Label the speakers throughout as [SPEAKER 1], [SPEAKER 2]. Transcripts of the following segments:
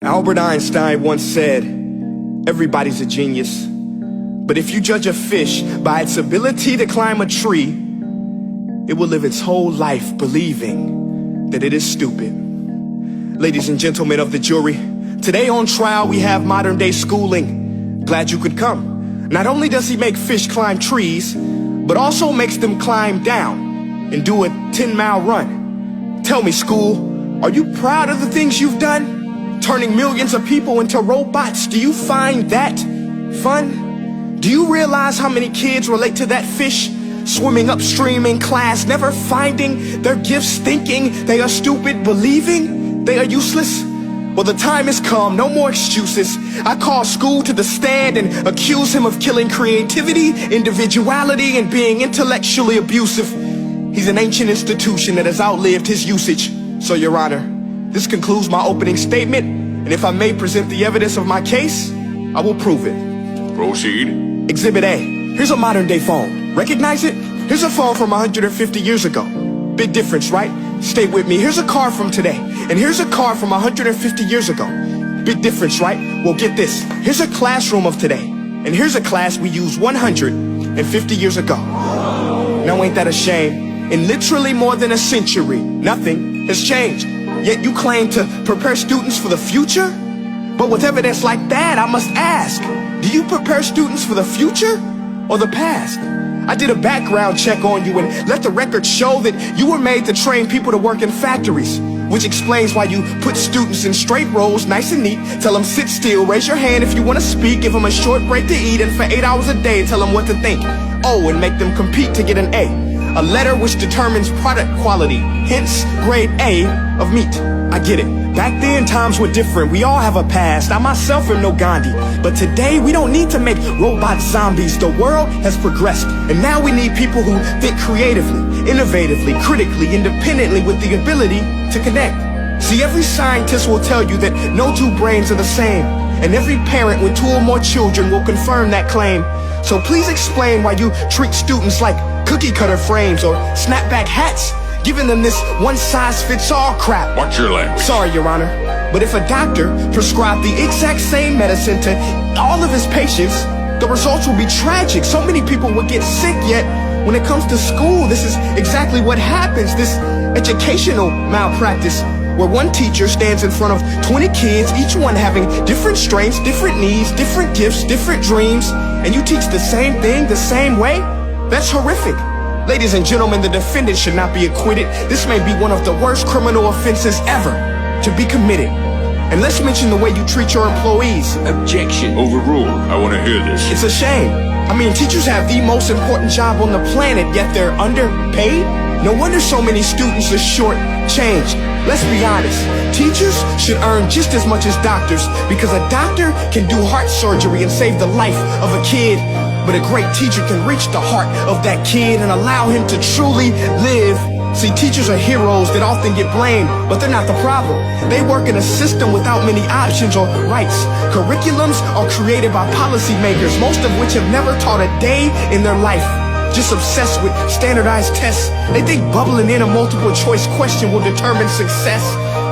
[SPEAKER 1] Albert Einstein once said, everybody's a genius. But if you judge a fish by its ability to climb a tree, it will live its whole life believing that it is stupid. Ladies and gentlemen of the jury, today on trial we have modern day schooling. Glad you could come. Not only does he make fish climb trees, but also makes them climb down and do a 10-mile run. Tell me, school, are you proud of the things you've done? Turning millions of people into robots, do you find that fun? Do you realize how many kids relate to that fish? Swimming upstream in class, never finding their gifts, thinking they are stupid, believing they are useless? Well, the time has come, no more excuses. I call school to the stand and accuse him of killing creativity, individuality, and being intellectually abusive. He's an ancient institution that has outlived his usage. So, Your Honor, this concludes my opening statement, and if I may present the evidence of my case, I will prove it.
[SPEAKER 2] Proceed.
[SPEAKER 1] Exhibit A. Here's a modern day phone. Recognize it? Here's a phone from 150 years ago. Big difference, right? Stay with me. Here's a car from today, and here's a car from 150 years ago. Big difference, right? Well, get this. Here's a classroom of today, and here's a class we used 150 years ago. Now ain't that a shame? In literally more than a century, nothing has changed. Yet you claim to prepare students for the future? But with evidence like that, I must ask, do you prepare students for the future or the past? I did a background check on you and let the record show that you were made to train people to work in factories, which explains why you put students in straight rows, nice and neat, tell them sit still, raise your hand if you want to speak, give them a short break to eat, and for 8 hours a day tell them what to think. Oh, and make them compete to get an A letter which determines product quality, hence grade A of meat. I get it. Back then, times were different. We all have a past. I myself am no Gandhi. But today, we don't need to make robot zombies. The world has progressed. And now we need people who think creatively, innovatively, critically, independently, with the ability to connect. See, every scientist will tell you that no two brains are the same. And every parent with 2 or more children will confirm that claim. So please explain why you treat students like cookie cutter frames or snapback hats, giving them this one-size-fits-all crap.
[SPEAKER 2] Watch your language.
[SPEAKER 1] Sorry, Your Honor, but if a doctor prescribed the exact same medicine to all of his patients, the results will be tragic. So many people will get sick, yet when it comes to school, this is exactly what happens. This educational malpractice, where one teacher stands in front of 20 kids, each one having different strengths, different needs, different gifts, different dreams, and you teach the same thing the same way? That's horrific. Ladies and gentlemen, the defendant should not be acquitted. This may be one of the worst criminal offenses ever to be committed. And let's mention the way you treat your employees.
[SPEAKER 2] Objection. Overruled. I want to hear this.
[SPEAKER 1] It's a shame. I mean, teachers have the most important job on the planet, yet they're underpaid? No wonder so many students are short-changed. Let's be honest. Teachers should earn just as much as doctors, because a doctor can do heart surgery and save the life of a kid. But a great teacher can reach the heart of that kid and allow him to truly live. See, teachers are heroes that often get blamed, but they're not the problem. They work in a system without many options or rights. Curriculums are created by policymakers, most of which have never taught a day in their life. Just obsessed with standardized tests. They think bubbling in a multiple choice question will determine success.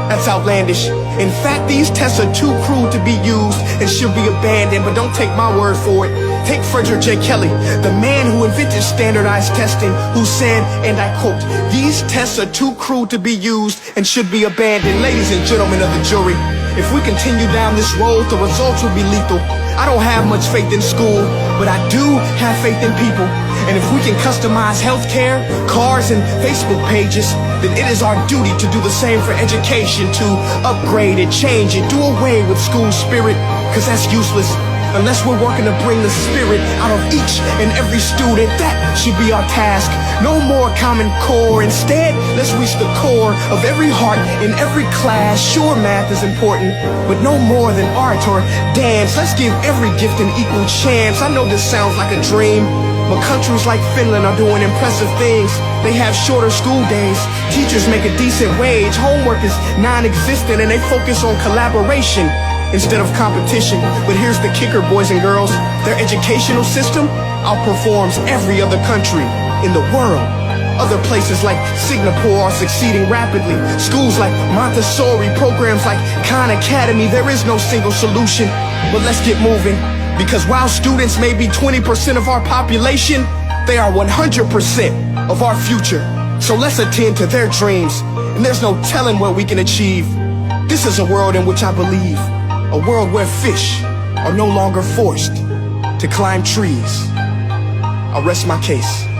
[SPEAKER 1] That's outlandish. In fact, these tests are too cruel to be used and should be abandoned, but don't take my word for it. Take Frederick J. Kelly, the man who invented standardized testing, who said, and I quote, "These tests are too cruel to be used and should be abandoned." Ladies and gentlemen of the jury, if we continue down this road, the results will be lethal. I don't have much faith in school, but I do have faith in people. And if we can customize healthcare, cars, and Facebook pages, then it is our duty to do the same for education, to upgrade it, change it, do away with school spirit, because that's useless. Unless we're working to bring the spirit out of each and every student, that should be our task. No more Common Core. Instead, let's reach the core of every heart in every class. Sure, math is important, but no more than art or dance. Let's give every gift an equal chance. I know this sounds like a dream, but countries like Finland are doing impressive things. They have shorter school days. Teachers make a decent wage. Homework is non-existent, and they focus on collaboration instead of competition. But here's the kicker, boys and girls. Their educational system outperforms every other country in the world. Other places like Singapore are succeeding rapidly. Schools like Montessori, programs like Khan Academy. There is no single solution, but let's get moving. Because while students may be 20% of our population, they are 100% of our future. So let's attend to their dreams, and there's no telling what we can achieve. This is a world in which I believe, a world where fish are no longer forced to climb trees. I'll rest my case.